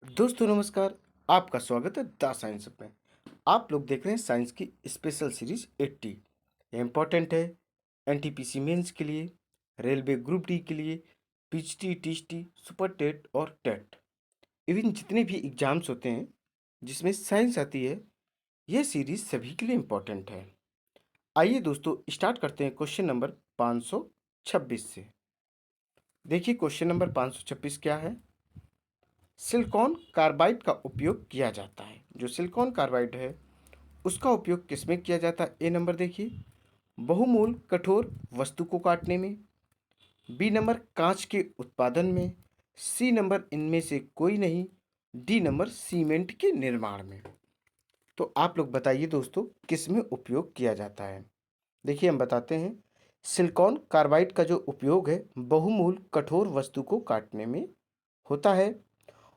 दोस्तों नमस्कार। आपका स्वागत है द साइंस में। आप लोग देख रहे हैं साइंस की स्पेशल सीरीज 80। ये इम्पोर्टेंट है एनटीपीसी मेंस के लिए, रेलवे ग्रुप डी के लिए, पीएचडी टीएचडी सुपर टेट और टेट, इवन जितने भी एग्जाम्स होते हैं जिसमें साइंस आती है, यह सीरीज सभी के लिए इम्पोर्टेंट है। आइए दोस्तों स्टार्ट करते हैं क्वेश्चन नंबर 526 से। देखिए क्वेश्चन नंबर 526 क्या है। सिलिकॉन कार्बाइड का उपयोग किया जाता है। जो सिलिकॉन कार्बाइड है उसका उपयोग किसमें किया जाता है। ए नंबर देखिए, बहुमूल कठोर वस्तु को काटने में। बी नंबर कांच के उत्पादन में। सी नंबर इनमें से कोई नहीं। डी नंबर सीमेंट के निर्माण में। तो आप लोग बताइए दोस्तों किसमें उपयोग किया जाता है। देखिए हम बताते हैं, सिलिकॉन कार्बाइड का जो उपयोग है बहुमूल कठोर वस्तु को काटने में होता है।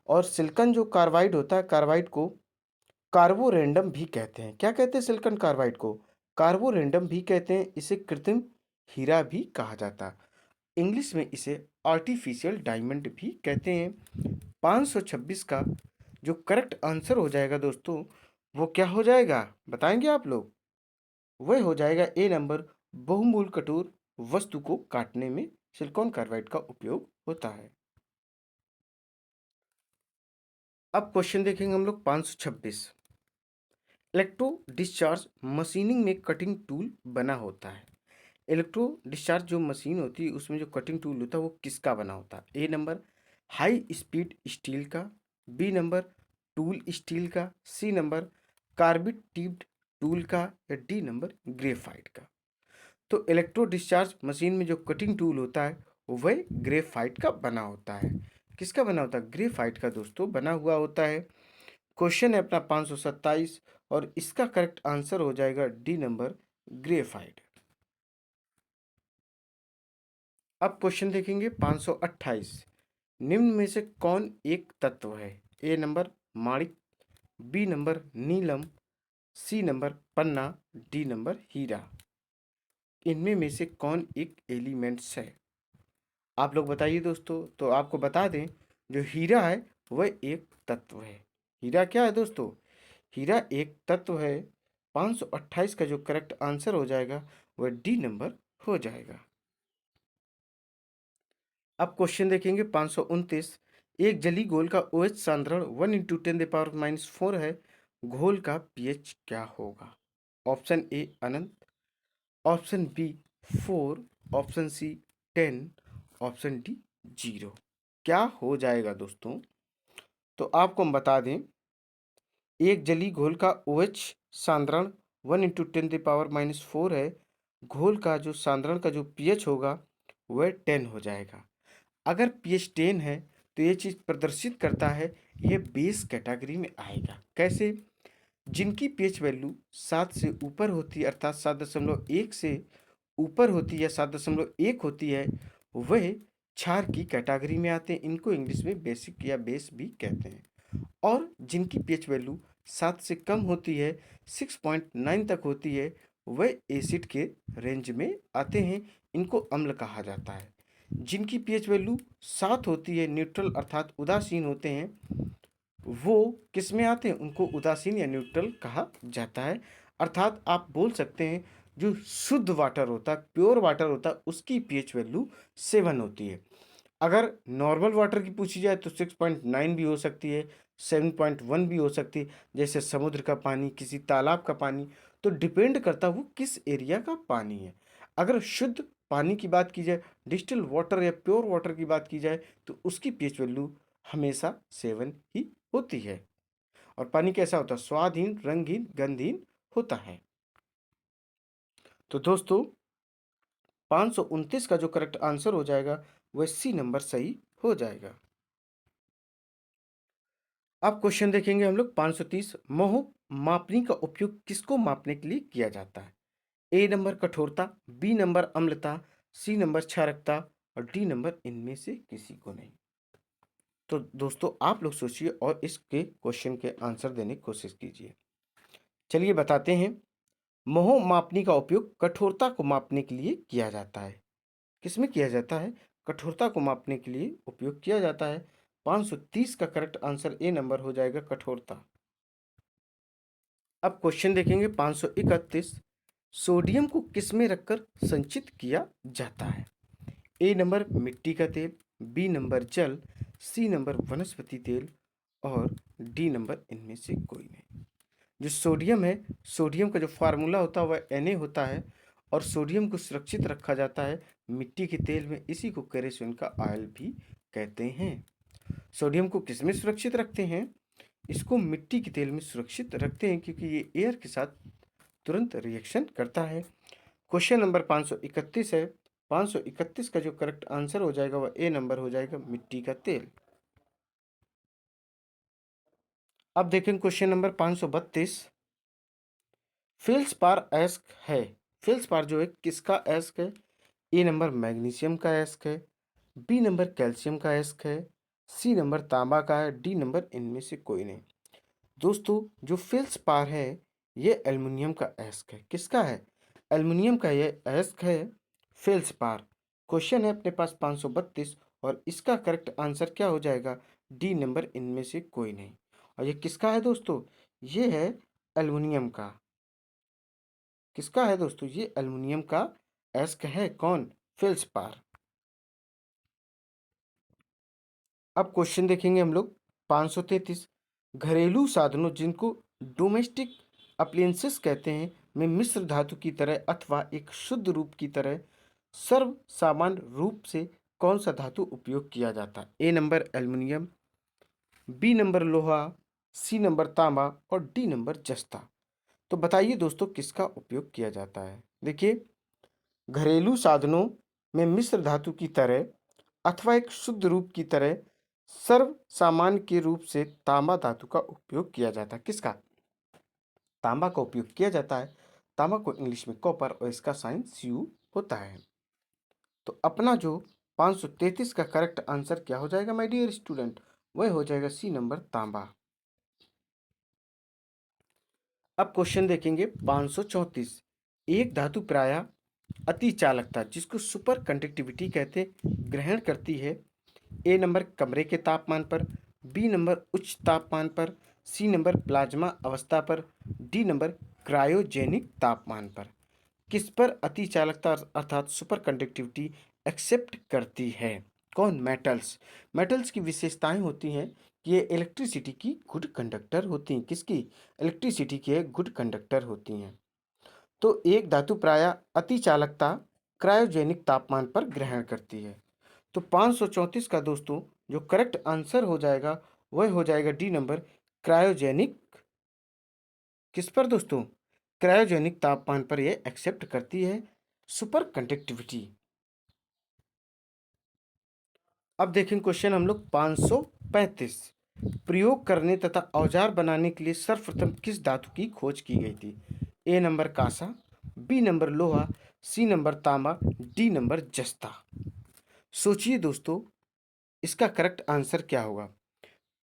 और सिलिकॉन जो कार्बाइड होता है, कार्बाइड को कार्बोरेंडम भी कहते हैं। क्या कहते हैं सिलिकॉन कार्बाइड को? कार्बोरेंडम भी कहते हैं। इसे कृत्रिम हीरा भी कहा जाता है। इंग्लिश में इसे आर्टिफिशियल डायमंड भी कहते हैं। 526 का जो करेक्ट आंसर हो जाएगा दोस्तों, वो क्या हो जाएगा बताएंगे आप लोग? वह हो जाएगा ए नंबर, बहुमूल कठोर वस्तु को काटने में सिलिकॉन कार्बाइड का उपयोग होता है। अब क्वेश्चन देखेंगे हम लोग 526। इलेक्ट्रो डिस्चार्ज मशीनिंग में कटिंग टूल बना होता है। इलेक्ट्रो डिस्चार्ज जो मशीन होती है उसमें जो कटिंग टूल होता है वो किसका बना होता है। A number high speed steel का। बी नंबर टूल स्टील का। सी नंबर कार्बिड टिप्ड टूल का। या डी नंबर ग्रेफाइट का। तो इलेक्ट्रो डिस्चार्ज मशीन में जो कटिंग टूल होता है वह ग्रेफाइट का बना होता है। किसका बना होता है? ग्रेफाइट का दोस्तों बना हुआ होता है। क्वेश्चन है अपना 527 और इसका करेक्ट आंसर हो जाएगा डी नंबर, ग्रेफाइट। अब क्वेश्चन देखेंगे 528। निम्न में से कौन एक तत्व है? A number Manik. B number Neelam. C number Panna. D number हीरा। इनमें में से कौन एक एलिमेंट्स है? आप लोग बताइए दोस्तों। तो आपको बता दें, जो हीरा है वह एक तत्व है। हीरा क्या है दोस्तों? हीरा एक तत्व है। 528 का जो करेक्ट आंसर हो जाएगा वह डी नंबर हो जाएगा। अब क्वेश्चन देखेंगे 529। एक जली घोल का OH सांद्रण 1 × 10⁻⁻⁴ है। घोल का pH क्या होगा? ऑप्शन ए अनंत, option B 4, option C 10, option D 0। क्या हो जाएगा दोस्तों? तो आपको हम बता दें, एक जली घोल का OH सांद्रण 1 × 10⁻⁻⁴ है। घोल का जो सांद्रण का जो pH होगा वह 10 हो जाएगा। अगर pH 10 है तो ये चीज़ प्रदर्शित करता है ये बेस कैटेगरी में आएगा। कैसे? जिनकी pH वैल्यू 7 से ऊपर होती है, अर्थात 7.1 से ऊपर होती है, 7.1 होती है, वह क्षार की कैटेगरी में आते हैं। इनको इंग्लिश में बेसिक या बेस भी कहते हैं। और जिनकी pH वैल्यू 7 से कम होती है, 6.9 तक होती है, वह एसिड के रेंज में आते हैं। इनको अम्ल कहा जाता है। जिनकी pH वैल्यू 7 होती है, न्यूट्रल अर्थात उदासीन होते हैं, वो किस में आते हैं? उनको उदासीन या न्यूट्रल कहा जाता है। अर्थात आप बोल सकते हैं जो शुद्ध वाटर होता है, प्योर वाटर होता है, उसकी pH वैल्यू 7 होती है। अगर नॉर्मल वाटर की पूछी जाए तो 6.9 भी हो सकती है, 7.1 भी हो सकती है, जैसे समुद्र का पानी, किसी तालाब का पानी। तो डिपेंड करता है वो किस एरिया का पानी है। अगर शुद्ध पानी की बात की जाए, डिस्टिल वाटर या प्योर वाटर की बात की जाए, तो उसकी pH वैल्यू हमेशा 7 ही होती है। और पानी कैसा होता है? स्वादहीन, रंगहीन, गंधहीन होता है। तो दोस्तों 529 का जो करेक्ट आंसर हो जाएगा वह सी नंबर सही हो जाएगा। अब क्वेश्चन देखेंगे हम लोग 530। मोह मापनी का उपयोग किसको मापने के लिए किया जाता है? ए नंबर कठोरता, बी नंबर अम्लता, सी नंबर क्षारकता और डी नंबर इनमें से किसी को नहीं। तो दोस्तों आप लोग सोचिए और इसके क्वेश्चन के आंसर देने की कोशिश कीजिए। चलिए बताते हैं। मोह मापनी का उपयोग कठोरता को मापने के लिए किया जाता है। किसमें किया जाता है? कठोरता को मापने के लिए उपयोग किया जाता है। 530 का करेक्ट आंसर ए नंबर हो जाएगा कठोरता। अब क्वेश्चन देखेंगे 531, सोडियम को किस में रखकर संचित किया जाता है? ए नंबर मिट्टी का तेल, बी नंबर जल, सी नंबर वनस्पति तेल और डी नंबर इनमें से कोई नहीं। जो सोडियम है, सोडियम का जो फार्मूला होता है वह Na होता है और सोडियम को सुरक्षित रखा जाता है मिट्टी के तेल में, इसी को केरोसिन का ऑयल भी कहते हैं। सोडियम को किस में सुरक्षित रखते हैं? इसको मिट्टी के तेल में सुरक्षित रखते हैं क्योंकि ये एयर के साथ तुरंत रिएक्शन करता है। क्वेश्चन नंबर 531 है। 531 का जो करेक्ट आंसर हो जाएगा वह ए नंबर हो जाएगा मिट्टी का तेल। अब देखें क्वेश्चन नंबर 532, फेल्सपार एस्क है। फेल्सपार जो है किसका एस्क है? ए नंबर मैग्नीशियम का एस्क है, बी नंबर कैल्शियम का एस्क है, सी नंबर तांबा का है, डी नंबर इनमें से कोई नहीं। दोस्तों जो फेल्सपार है ये एल्युमिनियम का एस्क है। किसका है? एल्युमिनियम का ये एस्क है फेल्सपार। क्वेश्चन है अपने पास 532 और इसका करेक्ट आंसर क्या हो जाएगा? डी नंबर इनमें से कोई नहीं। और ये किसका है दोस्तों? ये है एल्युमिनियम का। किसका है दोस्तों? ये एल्युमिनियम का एस्क है। कौन? फेल्सपार। अब क्वेश्चन देखेंगे हम लोग 533, घरेलू साधनों जिनको डोमेस्टिक अप्लायंसेस कहते हैं में मिश्र धातु की तरह अथवा एक शुद्ध रूप की तरह सर्व सामान्य रूप से कौन सा धातु उपयोग किया जाता है? A number aluminium, B number लोहा, सी नंबर तांबा और डी नंबर जस्ता। तो बताइए दोस्तों किसका उपयोग किया जाता है? देखिए, घरेलू साधनों में मिश्र धातु की तरह अथवा एक शुद्ध रूप की तरह सर्व सामान्य के रूप से तांबा धातु का उपयोग किया जाता है। किसका? तांबा का उपयोग किया जाता है। तांबा को इंग्लिश में कॉपर और इसका साइन Cu होता है। तो अपना जो 533 का करेक्ट आंसर क्या हो जाएगा माय डियर स्टूडेंट? वह हो जाएगा सी नंबर तांबा। अब क्वेश्चन देखेंगे 534, एक धातु प्रायः अति चालकता जिसको सुपर कंडक्टिविटी कहते ग्रहण करती है ए नंबर कमरे के तापमान पर, बी नंबर उच्च तापमान पर, सी नंबर प्लाज्मा अवस्था पर, डी नंबर क्रायोजेनिक तापमान पर। किस पर अति चालकता अर्थात सुपर कंडक्टिविटी एक्सेप्ट करती है? कौन? मेटल्स। मेटल्स की विशेषताएं होती हैं कि ये इलेक्ट्रिसिटी की गुड कंडक्टर होती हैं। किसकी? इलेक्ट्रिसिटी के गुड कंडक्टर होती हैं। तो एक धातु प्रायः अति चालकता क्रायोजेनिक तापमान पर ग्रहण करती है। तो 534 का दोस्तों जो करेक्ट आंसर हो जाएगा वह हो जाएगा डी नंबर क्रायोजेनिक। किस पर दोस्तों? क्रायोजेनिक तापमान पर यह एक्सेप्ट करती है सुपर कंडक्टिविटी। अब देखें क्वेश्चन हम लोग 535, प्रयोग करने तथा औजार बनाने के लिए सर्वप्रथम किस धातु की खोज की गई थी? ए नंबर कांसा, बी नंबर लोहा, सी नंबर तांबा, डी नंबर जस्ता। सोचिए दोस्तों इसका करेक्ट आंसर क्या होगा?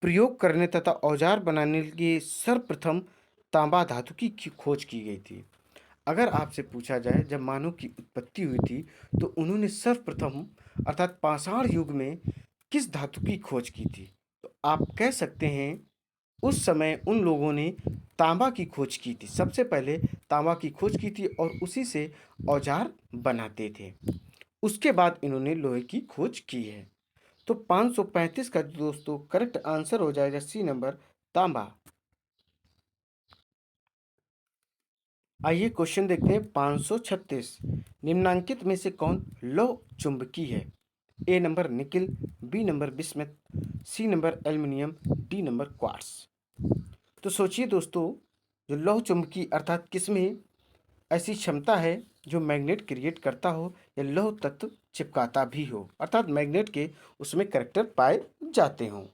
प्रयोग करने तथा औजार बनाने के लिए सर्वप्रथम तांबा धातु की खोज की गई थी। अगर आपसे पूछा जाए जब मानव की उत्पत्ति हुई थी तो उन्होंने सर्वप्रथम अर्थात पाषाण युग में किस धातु की खोज की थी? तो आप कह सकते हैं उस समय उन लोगों ने तांबा की खोज की थी। सबसे पहले तांबा की खोज की थी और उसी से औजार बनाते थे। उसके बाद इन्होंने लोहे की खोज की है। तो 535 का दोस्तों करेक्ट आंसर हो जाएगा सी नंबर तांबा। आइए क्वेश्चन देखते हैं 536, निम्नांकित में से कौन लौह चुंबकीय है? A number nickel, B number bismuth, C number aluminium, D number quartz. तो सोचिए दोस्तों जो लौह चुंबकीय अर्थात किसमें ऐसी क्षमता है जो मैग्नेट क्रिएट करता हो या लौह तत्व चिपकाता भी हो अर्थात मैग्नेट के उसमें करैक्टर पाए जाते हों।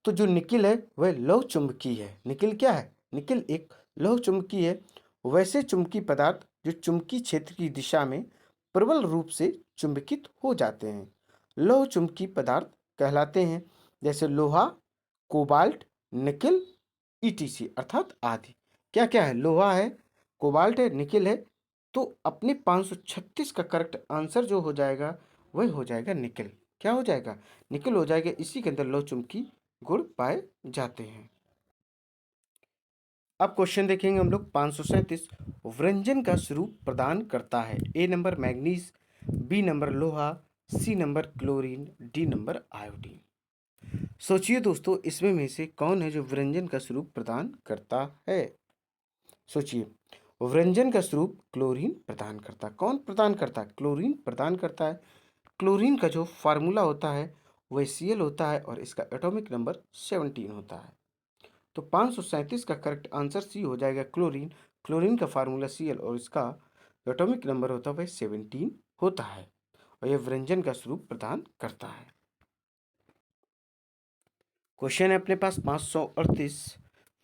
तो जो निकिल है वह लौह चुंबकीय है। निकिल क्या है? निकिल एक लौह चुंबकीय है। वैसे चुंबकीय पदार्थ जो चुंबकीय क्षेत्र की दिशा में प्रबल रूप से चुंबकित हो जाते हैं लौह चुंबकीय पदार्थ कहलाते हैं, जैसे लोहा, कोबाल्ट, निकिल, ईटीसी अर्थात आदि। क्या क्या है? लोहा है, कोबाल्ट है, निकिल है। तो अपने 536 का करेक्ट आंसर जो हो जाएगा वह हो जाएगा निकिल। क्या हो जाएगा, निकल हो जाएगा। इसी के अंदर लौह चुंबकीय गुण पाए जाते हैं। अब क्वेश्चन देखेंगे हम लोग 537। व्यंजन का स्वरूप प्रदान करता है। A number manganese, B number लोहा, C number chlorine, D number iodine. सोचिए दोस्तों, इसमें में से कौन है जो व्यंजन का स्वरूप प्रदान करता है। सोचिए, व्यंजन का स्वरूप क्लोरीन प्रदान करता है। कौन प्रदान करता है, क्लोरीन प्रदान करता है। क्लोरीन का जो फार्मूला होता है वह Cl होता है और इसका एटॉमिक नंबर 17 होता है। तो 537 का करेक्ट आंसर सी हो जाएगा, क्लोरीन। क्लोरीन का फार्मूला Cl और इसका एटॉमिक नंबर होता है वह 17 होता है और यह व्यंजन का स्वरूप प्रदान करता है। क्वेश्चन है अपने पास 538।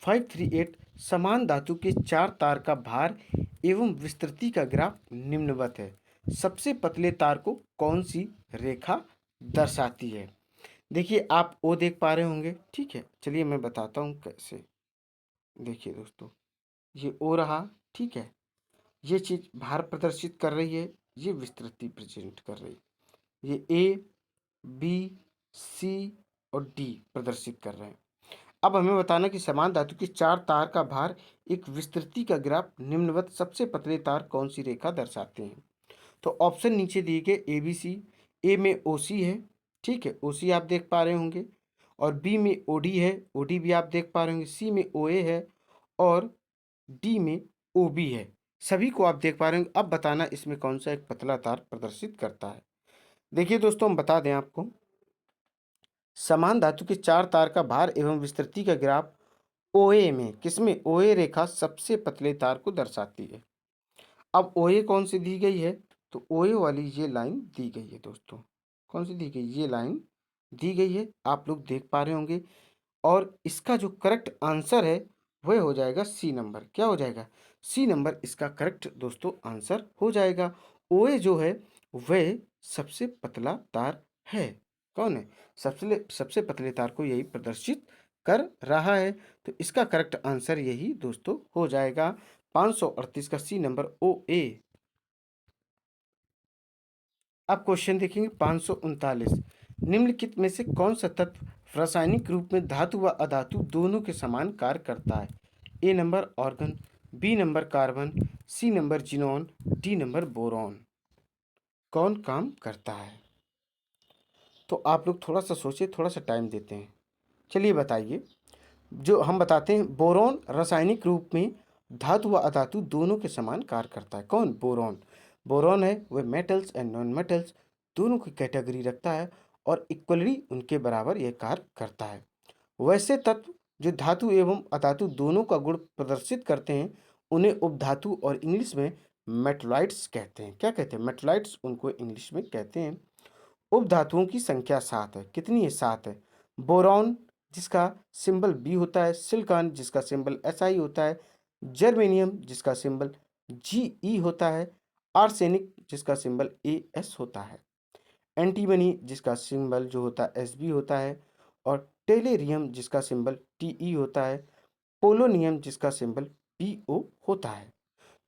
538 समान धातु के 4 तार का भार एवं विस्तृति का ग्राफ निम्नवत है। सबसे पतले तार को कौन सी रेखा दर्शाती है। देखिए, आप ओ देख पा रहे होंगे, ठीक है। चलिए मैं बताता हूँ कैसे। देखिए दोस्तों, ये ओ रहा, ठीक है। ये चीज भार प्रदर्शित कर रही है, ये विस्तृति प्रेजेंट कर रही है। ये ए, बी, सी और डी प्रदर्शित कर रहे हैं। अब हमें बताना कि समान धातु की 4 तार का भार एक विस्तृति का ग्राफ निम्नवत सबसे पतले तार कौन सी रेखा दर्शाते हैं। तो ऑप्शन नीचे दिए गए ए बी सी। ए में ओ सी है, ठीक है, ओ सी आप देख पा रहे होंगे। और बी में ओ डी है, ओ डी भी आप देख पा रहे होंगे। सी में ओ ए है और डी में ओ बी है। सभी को आप देख पा रहे होंगे। अब बताना इसमें कौन सा एक पतला तार प्रदर्शित करता है। देखिए दोस्तों, हम बता दें आपको, समान धातु के 4 तार का भार एवं विस्तृति का ग्राफ ओए में, किसमें, ओए रेखा सबसे पतले तार को दर्शाती है। अब ओए कौन सी दी गई है, तो ओए वाली ये लाइन दी गई है दोस्तों। कौन सी दी गई, ये लाइन दी गई है, आप लोग देख पा रहे होंगे। और इसका जो करेक्ट आंसर है वह हो जाएगा सी नंबर। क्या हो जाएगा, सी नंबर इसका करेक्ट दोस्तों आंसर हो जाएगा। ओए जो है वह सबसे पतला तार है। कौन है, सबसे सबसे पतले तार को यही प्रदर्शित कर रहा है। तो इसका करेक्ट आंसर यही दोस्तों हो जाएगा 538 का सी नंबर ओ ए। अब क्वेश्चन देखेंगे 539। निम्नलिखित में से कौन सा तत्व रासायनिक रूप में धातु व अधातु दोनों के समान कार्य करता है। A number argon, B number carbon, C number xenon, D number boron. कौन काम करता है, तो आप लोग थोड़ा सा सोचिए, थोड़ा सा टाइम देते हैं। चलिए बताइए। जो हम बताते हैं, बोरॉन रासायनिक रूप में धातु व अधातु दोनों के समान कार्य करता है। कौन, बोरॉन। बोरॉन है वह मेटल्स एंड नॉन मेटल्स दोनों की कैटेगरी रखता है और इक्वली उनके बराबर यह कार्य करता है। वैसे तत्व जो धातु एवं अधातु दोनों का गुण प्रदर्शित करते हैं उन्हें उपधातु और इंग्लिश में मेटलाइट्स कहते हैं। क्या कहते हैं, मेटलाइट्स उनको इंग्लिश में कहते हैं। उपधातुओं की संख्या 7 है। कितनी है, 7 है। बोरॉन जिसका सिंबल बी होता है, सिलिकॉन जिसका सिंबल SI होता है, जर्मेनियम जिसका सिंबल GE होता है, आर्सेनिक जिसका सिंबल AS होता है, एंटीमनी जिसका सिंबल जो होता है SB होता है, और टेलेरियम जिसका सिंबल TE होता है, पोलोनियम जिसका सिंबल PO होता है।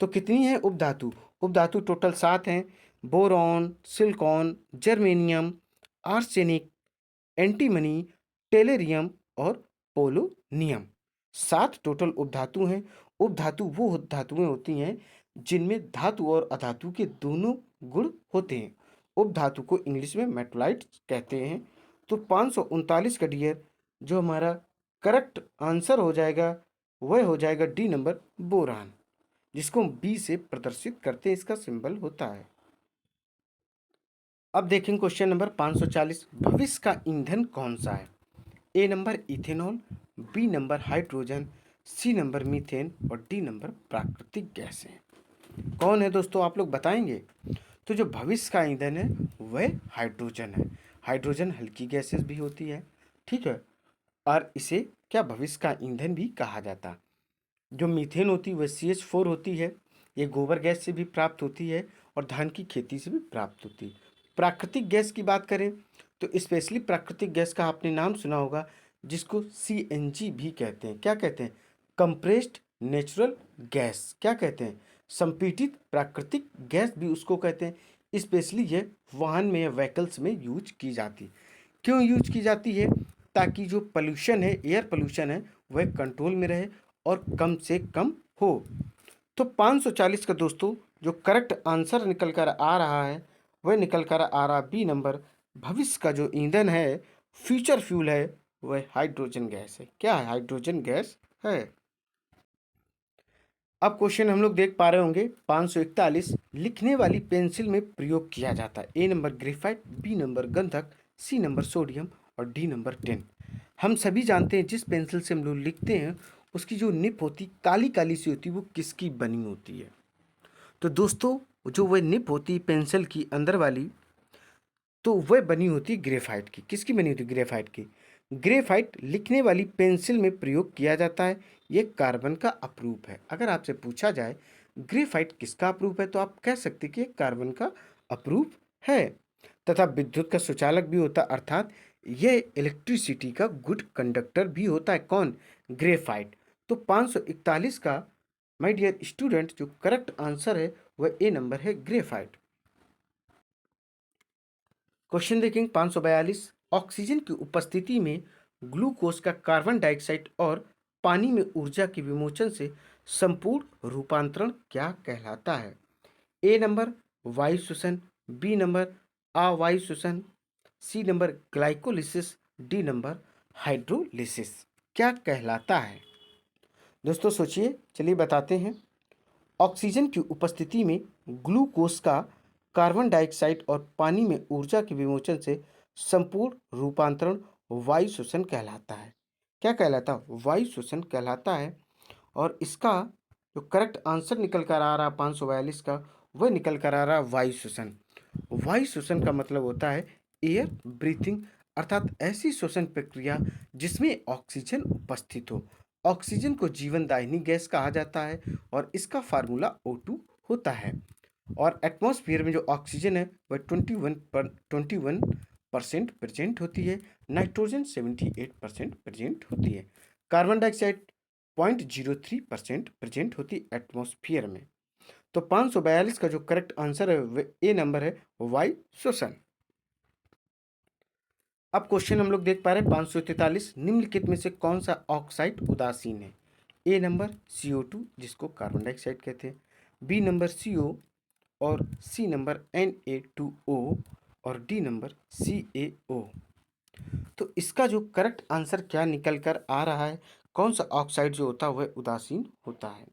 तो कितनी है उपधातु, उपधातु टोटल 7 हैं। Boron, silicon, germanium, arsenic, antimony, टेलेरियम और पोलोनियम। 7 टोटल उपधातु हैं। उपधातु वो धातुएं होती हैं जिनमें धातु और अधातु के दोनों गुण होते हैं। उपधातु को इंग्लिश में मेटलाइट्स कहते हैं। तो 539 का डियर जो हमारा करेक्ट आंसर हो जाएगा वह हो जाएगा डी नंबर, बोरान, जिसको हम बी से प्रदर्शित करते हैं, इसका सिंबल होता है। अब देखेंगे क्वेश्चन नंबर 540। भविष्य का ईंधन कौन सा है। A number ethanol, B number hydrogen, C number methane और डी नंबर प्राकृतिक गैस है। कौन है दोस्तों, आप लोग बताएंगे। तो जो भविष्य का ईंधन है वह हाइड्रोजन है। हाइड्रोजन हल्की गैसेस भी होती है, ठीक है, और इसे क्या भविष्य का ईंधन भी कहा जाता। जो मीथेन होती है वह CH4 होती है। ये गोबर गैस से भी प्राप्त होती है और धान की खेती से भी प्राप्त होती है। प्राकृतिक गैस की बात करें तो स्पेशली प्राकृतिक गैस का आपने नाम सुना होगा जिसको CNG भी कहते हैं। क्या कहते हैं, कंप्रेस्ड नेचुरल गैस। क्या कहते हैं, संपीड़ित प्राकृतिक गैस भी उसको कहते हैं। स्पेशली ये वाहन में या व्हीकल्स में यूज की जाती है। क्यों यूज की जाती है? ताकि जो पोल्यूशन है, एयर पोल्यूशन है, वह कंट्रोल में रहे और कम से कम हो। तो 540 का दोस्तों जो करेक्ट आंसर निकल कर आ रहा है, वह निकल कर आ रहा बी नंबर। भविष्य का जो ईंधन है, फ्यूचर फ्यूल है, वह हाइड्रोजन गैस है। क्या है? हाइड्रोजन गैस है। अब क्वेश्चन हम लोग देख पा रहे होंगे 541, लिखने वाली पेंसिल में प्रयोग किया जाता है। A number graphite, B number गंधक, सी नंबर सोडियम और डी नंबर टिन। हम सभी जानते हैं जिस पेंसिल से हम लोग लिखते हैं उसकी जो निप होती काली काली सी होती है, वो किसकी बनी होती है? तो दोस्तों जो वह निप होती है पेंसिल की अंदर वाली, तो वह बनी होती है ग्रेफाइट की। किसकी बनी होती है? ग्रेफाइट की। ग्रेफाइट लिखने वाली पेंसिल में प्रयोग किया जाता है। ये कार्बन का अपरूप है। अगर आपसे पूछा जाए ग्रेफाइट किसका अपरूप है, तो आप कह सकते कि ये कार्बन का अपरूप है। तथा विद्युत का सुचालक भी होता है, अर्थात ये इलेक्ट्रिसिटी का गुड कंडक्टर भी होता है। कौन? ग्रेफाइट। तो 541 का माय डियर स्टूडेंट जो करेक्ट आंसर है वह ए नंबर है, ग्रेफाइट। क्वेश्चन देखेंगे 542, ऑक्सीजन की उपस्थिति में ग्लूकोज का कार्बन डाइऑक्साइड और पानी में ऊर्जा के विमोचन से संपूर्ण रूपांतरण क्या कहलाता है? ए नंबर वायु श्वसन, बी नंबर अवायु श्वसन, C number glycolysis, D number hydrolysis. क्या कहलाता है? दोस्तों सोचिए, चलिए बताते हैं। ऑक्सीजन की उपस्थिति में ग्लूकोज का कार्बन डाइऑक्साइड और पानी में ऊर्जा के विमोचन से संपूर्ण रूपांतरण वायु श्वसन कहलाता है। क्या कहलाता है? वायु श्वसन कहलाता है। और इसका जो करेक्ट आंसर निकल कर आ रहा 542 का, वह निकल कर आ रहा वायु श्वसन। वायु श्वसन का मतलब होता है एयर ब्रीथिंग, अर्थात ऐसी श्वसन प्रक्रिया जिसमें ऑक्सीजन उपस्थित हो। ऑक्सीजन को जीवनदायिनी गैस कहा जाता है और इसका फार्मूला O2 होता है। और एटमॉस्फेयर में जो ऑक्सीजन है वह 21% प्रेजेंट होती है। नाइट्रोजन 78% प्रेजेंट होती है। कार्बन डाइऑक्साइड 0.03% प्रेजेंट होती है एटमॉस्फेयर में। तो 542 का जो करेक्ट आंसर है वह ए नंबर है, वायु श्वसन। अब क्वेश्चन हम लोग देख पा रहे हैं 543, निम्नलिखित में से कौन सा ऑक्साइड उदासीन है? ए नंबर CO2 जिसको कार्बन डाइऑक्साइड कहते हैं, बी नंबर CO और सी नंबर Na2O और डी नंबर CaO। तो इसका जो करेक्ट आंसर क्या निकल कर आ रहा है, कौन सा ऑक्साइड जो होता है वह उदासीन होता है?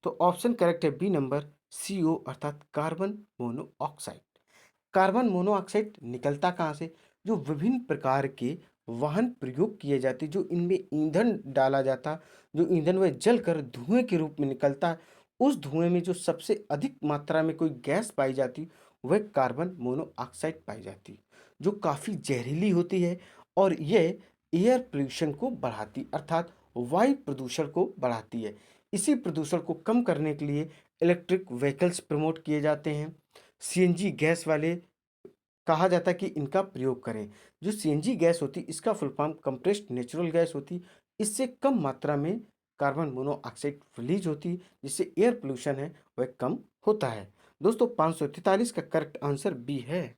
तो ऑप्शन करेक्ट है बी नंबर CO अर्थात कार्बन मोनोऑक्साइड। कार्बन मोनोऑक्साइड निकलता कहाँ से? जो विभिन्न प्रकार के वाहन प्रयोग किए जाते, जो इनमें ईंधन डाला जाता, जो ईंधन वह जलकर धुएं के रूप में निकलता है, उस धुएं में जो सबसे अधिक मात्रा में कोई गैस पाई जाती, वह कार्बन मोनोऑक्साइड पाई जाती, जो काफ़ी जहरीली होती है और यह एयर पोल्यूशन को बढ़ाती, अर्थात वायु प्रदूषण को बढ़ाती है। इसी प्रदूषण को कम करने के लिए इलेक्ट्रिक व्हीकल्स प्रमोट किए जाते हैं। CNG गैस वाले कहा जाता है कि इनका प्रयोग करें। जो CNG गैस होती इसका full form compressed natural gas होती, इससे कम मात्रा में कार्बन मोनोऑक्साइड रिलीज होती, जिससे एयर पोल्यूशन है वह कम होता है। दोस्तों 543 का करेक्ट आंसर बी है।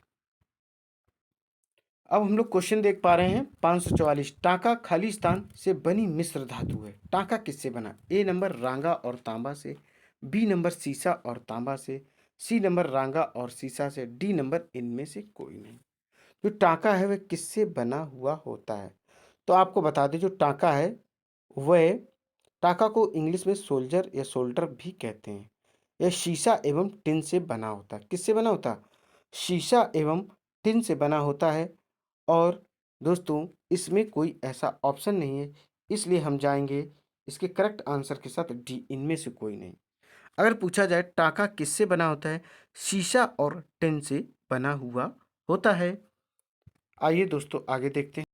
अब हम लोग क्वेश्चन देख पा रहे हैं 544, टांका खालिस्तान से बनी मिश्र धातु है। टांका किससे बना? ए नंबर रांगा और तांबा से, बी नंबर सीसा और तांबा से, सी नंबर रांगा और सीसा से, डी नंबर इनमें से कोई नहीं। जो टांका है वह किससे बना हुआ होता है? तो आपको बता दें जो टांका है वह, टांका को इंग्लिश में सोल्जर या सोल्डर भी कहते हैं। यह शीशा एवं टिन से बना होता है। किससे बना होता है? शीशा एवं टिन से बना होता है। और दोस्तों इसमें कोई ऐसा ऑप्शन नहीं है, इसलिए हम जाएंगे इसके करेक्ट आंसर के साथ डी, इनमें से कोई नहीं। अगर पूछा जाए टांका किससे बना होता है? शीशा और टिन से बना हुआ होता है। आइए दोस्तों आगे देखते हैं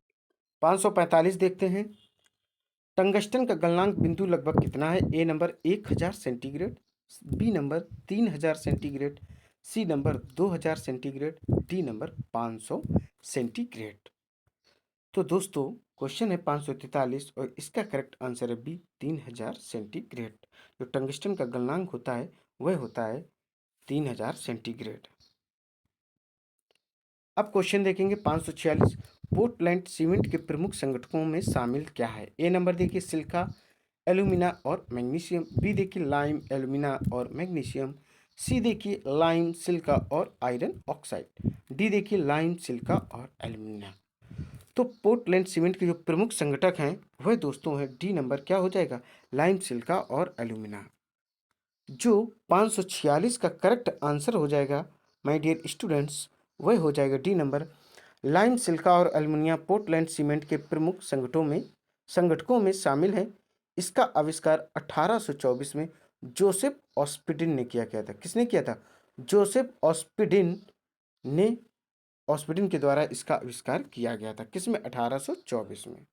545 देखते हैं। टंगस्टन का गलनांक बिंदु लगभग कितना है? A number 1000 centigrade, B number 3000 centigrade, C number 2000 centigrade, D number 500 centigrade. तो दोस्तों क्वेश्चन है 543 और इसका करेक्ट आंसर है बी, 3000 सेंटीग्रेड। जो टंगस्टन का गलनांक होता है वह होता है 3000 सेंटीग्रेड। अब क्वेश्चन देखेंगे 546। पोर्टलैंड सीमेंट के प्रमुख संगठनों में शामिल क्या है? ए नंबर देखिए सिलिका, एल्यूमिना और मैग्नीशियम। बी देखिए लाइम, एल्यूमिना और मैग्नीशियम। सी देखिए लाइम, सिलिका और आयरन ऑक्साइड। डी देखिए लाइम, सिलिका और एल्यूमिना। तो पोर्टलैंड सीमेंट के जो प्रमुख संगठक हैं वह दोस्तों है डी नंबर, क्या हो जाएगा? लाइम, सिलिका और एल्यूमिना। जो 546 का करेक्ट आंसर हो जाएगा माय डियर स्टूडेंट्स, वह हो जाएगा डी नंबर। लाइम, सिलिका और एल्युमिनियम पोर्टलैंड सीमेंट के प्रमुख संगठकों में शामिल हैं। इसका आविष्कार 1824 में जोसेफ ऑस्पिडिन ने किया गया था। किसने किया था? जोसेफ ऑस्पिडिन ने, ऑस्पिडिन के द्वारा इसका आविष्कार किया गया था। किसमें? 1824 में।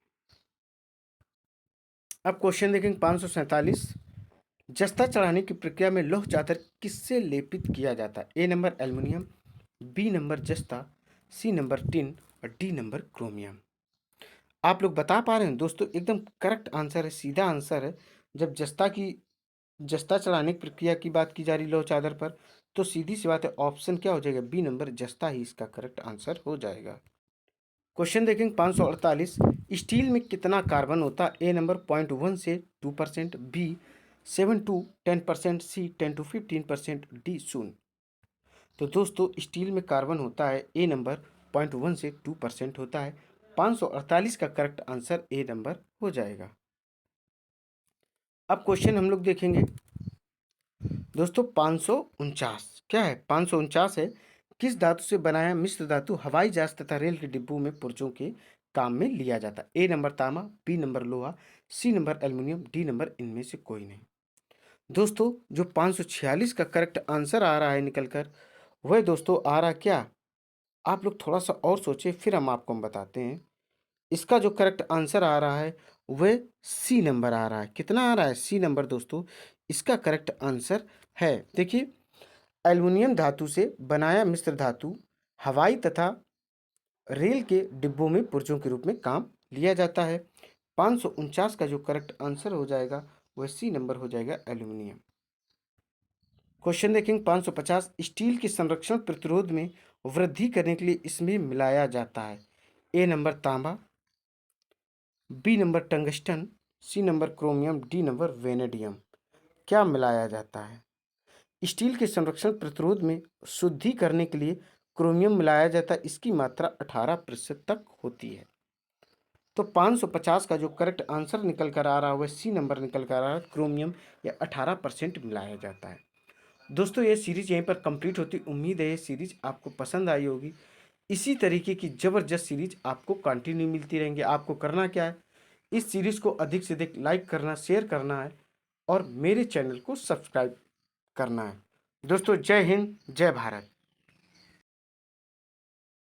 अब क्वेश्चन देखेंगे 547। जस्ता चढ़ाने की प्रक्रिया में लौह चादर किससे लेपित किया जाता है? A number aluminium, B number जस्ता, सी नंबर टिन और डी नंबर क्रोमियम। आप लोग बता पा रहे हैं दोस्तों, एकदम करेक्ट आंसर है, सीधा आंसर है। जब जस्ता चढ़ाने की प्रक्रिया की बात की जा रही लौह चादर पर, तो सीधी सी बात है, ऑप्शन क्या हो जाएगा? बी नंबर जस्ता ही इसका करेक्ट आंसर हो जाएगा। क्वेश्चन देखेंगे 548। स्टील में कितना कार्बन होता है? ए नंबर 0.1 से 2%, B 7 to 10%, C 10 to 15%, D 0। तो दोस्तों स्टील में कार्बन होता है ए नंबर 0.1 से 2% होता है। 548 का करेक्ट आंसर ए नंबर हो जाएगा। अब क्वेश्चन हम लोग देखेंगे दोस्तों 549। क्या है? 549 है, किस धातु से बनाया मिश्र धातु हवाई जहाज तथा रेल के डिब्बों में पुर्जों के काम में लिया जाता है? ए नंबर तांबा, बी नंबर लोहा, C number aluminium, D number इनमें से कोई नहीं। दोस्तों जो 546 का करेक्ट आंसर आ रहा है निकल कर, वह दोस्तों आ रहा क्या? आप लोग थोड़ा सा और सोचिए, फिर हम बताते हैं। इसका जो करेक्ट आंसर आ रहा है वह सी नंबर आ रहा है। कितना आ रहा है? सी नंबर दोस्तों इसका करेक्ट आंसर है। देखिए एल्युमिनियम धातु से बनाया मिश्र धातु हवाई तथा रेल के डिब्बों में पुर्जों के रूप में काम लिया जाता है। 549 का जो करेक्ट आंसर हो जाएगा वह सी नंबर हो जाएगा, एल्यूमिनियम। क्वेश्चन देखेंगे 550। स्टील के संरक्षण प्रतिरोध में वृद्धि करने के लिए इसमें मिलाया जाता है? ए नंबर तांबा, B number tungsten, C number chromium, D number vanadium. क्या मिलाया जाता है? स्टील के संरक्षण प्रतिरोध में शुद्धि करने के लिए क्रोमियम मिलाया जाता है। इसकी मात्रा 18% तक होती है। तो 550 का जो करेक्ट आंसर निकल कर आ रहा है वह सी नंबर निकल कर आ रहा है, क्रोमियम या 18% मिलाया जाता है। दोस्तों ये सीरीज यहीं पर कंप्लीट होती। उम्मीद है ये सीरीज आपको पसंद आई होगी। इसी तरीके की ज़बरदस्त सीरीज आपको कंटिन्यू मिलती रहेंगी। आपको करना क्या है? इस सीरीज को अधिक से अधिक लाइक करना, शेयर करना है और मेरे चैनल को सब्सक्राइब करना है। दोस्तों जय हिंद, जय भारत।